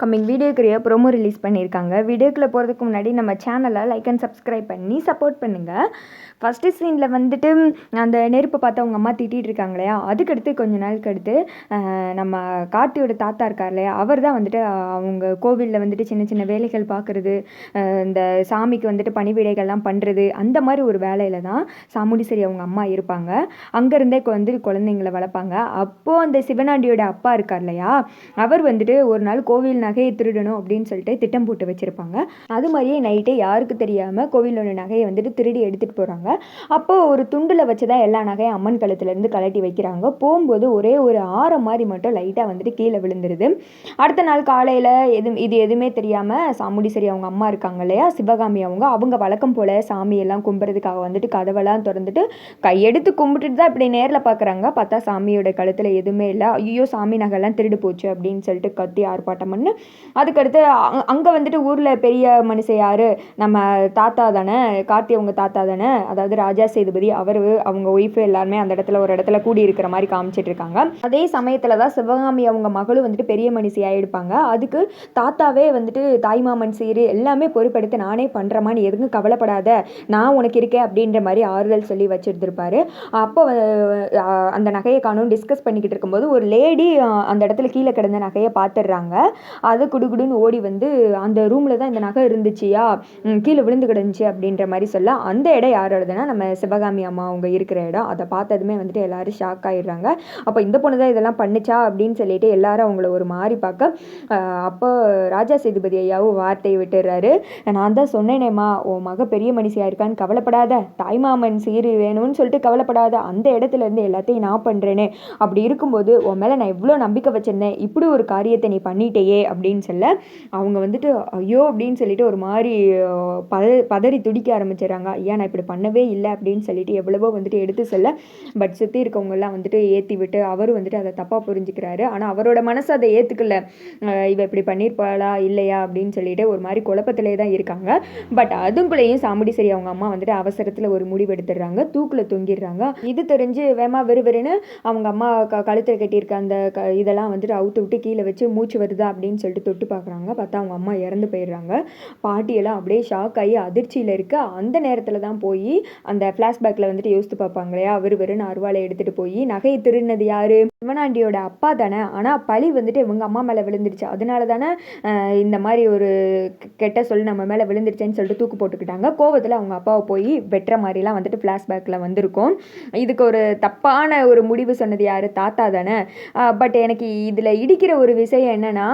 Upcoming வீடியோக்குரிய promo release பண்ணியிருக்காங்க. வீடியோக்குள்ளே போகிறதுக்கு முன்னாடி நம்ம சேனலை லைக் அண்ட் சப்ஸ்கிரைப் பண்ணி சப்போர்ட் பண்ணுங்கள். ஃபஸ்ட்டு சீனில் வந்துட்டு அந்த நெருப்பை பார்த்து அவங்க அம்மா திட்டிகிட்டு இருக்காங்க இல்லையா, அதுக்கடுத்து கொஞ்ச நாளுக்கு அடுத்து நம்ம கார்த்தியோட தாத்தா இருக்கார் இல்லையா, அவர் தான் வந்துட்டு அவங்க கோவிலில் வந்துட்டு சின்ன சின்ன வேலைகள் பார்க்குறது, இந்த சாமிக்கு வந்துட்டு பணிவிடைகள்லாம் பண்ணுறது, அந்த மாதிரி ஒரு வேலையில் தான் சாமுண்டீஸ்வரி அவங்க அம்மா இருப்பாங்க. அங்கேருந்தே வந்து குழந்தைங்களை வளர்ப்பாங்க. அப்போது அந்த சிவனாண்டியோட அப்பா இருக்கார் இல்லையா, அவர் வந்துட்டு ஒரு நாள் கோவில் நகையை திருடணும் அப்படின்னு சொல்லிட்டு திட்டம் போட்டு வச்சுருப்பாங்க. அது மாதிரியே நைட்டே யாருக்கு தெரியாமல் கோவிலோட நகையை வந்துட்டு திருடி எடுத்துகிட்டு போகிறாங்க. அப்போது ஒரு துண்டில் வச்சு தான் எல்லா நகையும் அம்மன் கழுத்துலேருந்து கழட்டி வைக்கிறாங்க. போகும்போது ஒரே ஒரு ஆரம் மாதிரி மட்டும் லைட்டாக வந்துட்டு கீழே விழுந்துருது. அடுத்த நாள் காலையில் இது எதுவுமே தெரியாமல் சாமுண்டீஸ்வரி அவங்க அம்மா இருக்காங்க இல்லையா, சிவகாமி அவங்க வழக்கம் போல் சாமியெல்லாம் கும்புறதுக்காக வந்துட்டு கதவெல்லாம் திறந்துட்டு கையெடுத்து கும்பிட்டுட்டு தான் இப்படி நேரில் பார்க்குறாங்க. பார்த்தா சாமியோட கழுத்தில் எதுவுமே இல்லை. ஐயோ சாமி நகைலாம் திருடு போச்சு அப்படின்னு சொல்லிட்டு கத்தி ஆர்ப்பாட்டம் பண்ணு. அதுக்கடுத்து அங்கே வந்துட்டு ஊரில் பெரிய மனுஷன் யார், நம்ம தாத்தா தானே, கார்த்தி அவங்க தாத்தா தானே, அதாவது ராஜா சேதுபதி, அவங்க ஒய்ஃபு எல்லாருமே அந்த இடத்துல ஒரு இடத்துல கூடி இருக்கிற மாதிரி காமிச்சிட்டு இருக்காங்க. அதே சமயத்தில் தான் சிவகாமி அவங்க மகளும் வந்துட்டு பெரிய மனுஷியாக எடுப்பாங்க. அதுக்கு தாத்தாவே வந்துட்டு தாய்மாமன் சீரு எல்லாமே பொறுப்பெடுத்து நானே பண்ணுறமா, நீ எதுவும் கவலைப்படாத, நான் உனக்கு இருக்கேன் அப்படின்ற மாதிரி ஆறுதல் சொல்லி வச்சுருந்துருப்பாரு. அப்போ அந்த நகையை காணும் டிஸ்கஸ் பண்ணிக்கிட்டு இருக்கும்போது ஒரு லேடி அந்த இடத்துல கீழே கிடந்த நகையை பார்த்துடுறாங்க. அதை குடுகுடுன்னு ஓடி வந்து அந்த ரூமில் தான் இந்த நகை இருந்துச்சியா, கீழே விழுந்து கிடந்துச்சு அப்படின்ற மாதிரி சொல்ல, அந்த இடம் யாரோடதுன்னா நம்ம சிவகாமி அம்மா அவங்க இருக்கிற இடம். அதை பார்த்ததுமே வந்துட்டு எல்லாரும் ஷாக் ஆகிடுறாங்க. அப்போ இந்த பொண்ணு தான் இதெல்லாம் பண்ணுச்சா அப்படின்னு சொல்லிட்டு எல்லாரும் அவங்கள ஒரு மாதிரி பார்க்க, அப்போ ராஜா சேதுபதி ஐயாவும் வார்த்தையை விட்டுடுறாரு. நான் தான் சொன்னேனேம்மா, உன் மக பெரிய மனுஷியாக இருக்கான்னு கவலைப்படாத, தாய்மாமன் சீரு வேணும்னு சொல்லிட்டு கவலைப்படாத, அந்த இடத்துல இருந்து எல்லாத்தையும் நான் பண்ணுறேனே, அப்படி இருக்கும்போது உன் மேலே நான் எவ்வளோ நம்பிக்கை வச்சுருந்தேன், இப்படி ஒரு காரியத்தை நீ பண்ணிட்டேயே அப்படின்னு சொல்ல, அவங்க வந்துட்டு ஐயோ அப்படின்னு சொல்லிட்டு ஒரு மாதிரி பதறி துடிக்க ஆரம்பிச்சிடறாங்க. ஐயா நான் இப்படி பண்ணவே இல்லை அப்படின்னு சொல்லிட்டு எவ்வளவோ வந்துட்டு எடுத்து சொல்ல, பட் சுற்றி இருக்கவங்கெல்லாம் வந்துட்டு ஏற்றி விட்டு அவரும் வந்துட்டு அதை தப்பாக புரிஞ்சுக்கிறாரு. ஆனால் அவரோட மனசு அதை ஏற்றுக்கல. இவ இப்படி பண்ணியிருப்பாளா இல்லையா அப்படின்னு சொல்லிட்டு ஒரு மாதிரி குழப்பத்திலே தான் இருக்காங்க. பட் அதுக்குள்ளேயும் சாமுண்டீஸ்வரி அவங்க அம்மா வந்துட்டு அவசரத்தில் ஒரு முடிவு எடுத்துடுறாங்க, தூக்கில் தொங்கிடுறாங்க. இது தெரிஞ்சு வேமா விறுவிறுன்னு அவங்க அம்மா கழுத்தில் கட்டியிருக்க அந்த இதெல்லாம் வந்துட்டு அவுத்து விட்டு கீழே வச்சு மூச்சு வருதா அப்படின்னு சொல்லிட்டு தொட்டு பார்க்குறாங்க. பார்த்தா அவங்க அம்மா இறந்து போயிடுறாங்க. பாட்டியெல்லாம் அப்படியே ஷாக் ஆகி அதிர்ச்சியில் இருக்க, அந்த நேரத்தில் தான் போய் அந்த ஃப்ளாஷ்பேக்கில் வந்துட்டு யோசித்து பார்ப்பாங்க இல்லையா, வெறுன்னு அருவாளை எடுத்துகிட்டு போய் நகையை திருடினது யார், சிவனாண்டியோட அப்பா தானே, ஆனால் பழி வந்துட்டு இவங்க அம்மா மேலே விழுந்துருச்சு, அதனால தானே இந்த மாதிரி ஒரு கெட்ட சொல் நம்ம மேலே விழுந்துருச்சேன்னு சொல்லிட்டு தூக்கு போட்டுக்கிட்டாங்க. கோவத்தில் அவங்க அப்பாவை போய் வெட்டுற மாதிரிலாம் வந்துட்டு ஃப்ளாஷ்பேக்கில் வந்திருக்கும். இதுக்கு ஒரு தப்பான ஒரு முடிவு சொன்னது யார், தாத்தா தானே. பட் எனக்கு இதில் இடிக்கிற ஒரு விஷயம் என்னென்னா,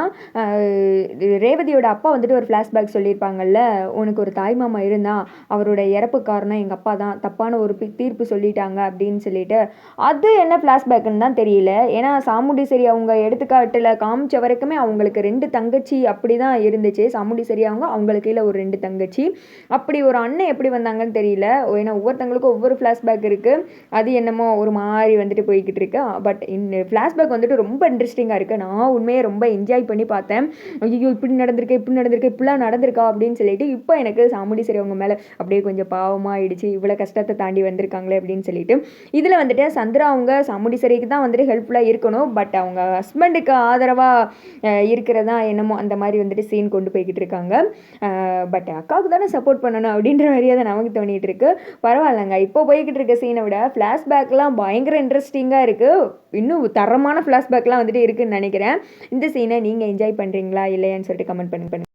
ரேவதியோட அப்பா வந்துட்டு ஒரு ஃப்ளாஷ்பேக் சொல்லியிருப்பாங்கல்ல, உனக்கு ஒரு தாய்மாமா இருந்தால் அவரோட இறப்பு காரணம் எங்கள் அப்பா தான், தப்பான ஒரு தீர்ப்பு சொல்லிட்டாங்க அப்படின்னு சொல்லிட்டு, அது என்ன ஃப்ளாஷ்பேக்குன்னு தான் தெரியல. ஏன்னா சாமுண்டீஸ்வரி அவங்க எடுத்துக்காட்டில் காமிச்ச வரைக்குமே அவங்களுக்கு 2 தங்கச்சி அப்படி தான் இருந்துச்சு. சாமுண்டீஸ்வரி அவங்களுக்கு கீழே ஒரு 2 தங்கச்சி, அப்படி ஒரு அண்ணன் எப்படி வந்தாங்கன்னு தெரியல. ஏன்னா ஒவ்வொருத்தங்களுக்கும் ஒவ்வொரு ஃப்ளாஷ்பேக் இருக்குது. அது என்னமோ ஒரு மாதிரி வந்துட்டு போய்கிட்டு இருக்கு. பட் இந்த ஃப்ளாஷ்பேக் வந்துட்டு ரொம்ப இன்ட்ரெஸ்டிங்காக இருக்குது. நான் உண்மையை ரொம்ப என்ஜாய் பண்ணி பார்த்தேன். ஐயோ இப்படி நடந்திருக்கு இப்படிலாம் நடந்திருக்கா அப்படின்னு சொல்லிட்டு இப்போ எனக்கு சாமுண்டீஸ்வரி அவங்க மேலே அப்படியே கொஞ்சம் பாவமாக ஆயிடுச்சு, இவ்வளோ கஷ்டத்தை தாண்டி வந்திருக்காங்களே அப்படின்னு சொல்லிட்டு. இதில் வந்துட்டு சந்திரா அவங்க சாமுண்டீஸ்வரிக்கு தான் வந்துட்டு ஹெல்ப்ஃபுல்லாக இருக்கணும், பட் அவங்க ஹஸ்பண்டுக்கு ஆதரவாக இருக்கிறதா என்னமோ அந்த மாதிரி வந்துட்டு சீன் கொண்டு போய்கிட்டு இருக்காங்க. பட் அக்காவுக்கு தானே சப்போர்ட் பண்ணணும் அப்படின்ற மாதிரியே தான் நமக்கு தோணிகிட்டு இருக்கு. பரவாயில்லைங்க, இப்போ போய்கிட்டு இருக்க சீனை விட ஃப்ளாஷ்பேக்லாம் பயங்கர இன்ட்ரெஸ்டிங்காக இருக்குது. இன்னும் தரமான ஃப்ளாஷ்பேக்லாம் வந்துட்டு இருக்குதுன்னு நினைக்கிறேன். இந்த சீனை நீங்கள் என்ஜாய் பண்ணுறீங்களா இல்லையான்னு சொல்லிட்டு கமெண்ட் பண்ணுங்க.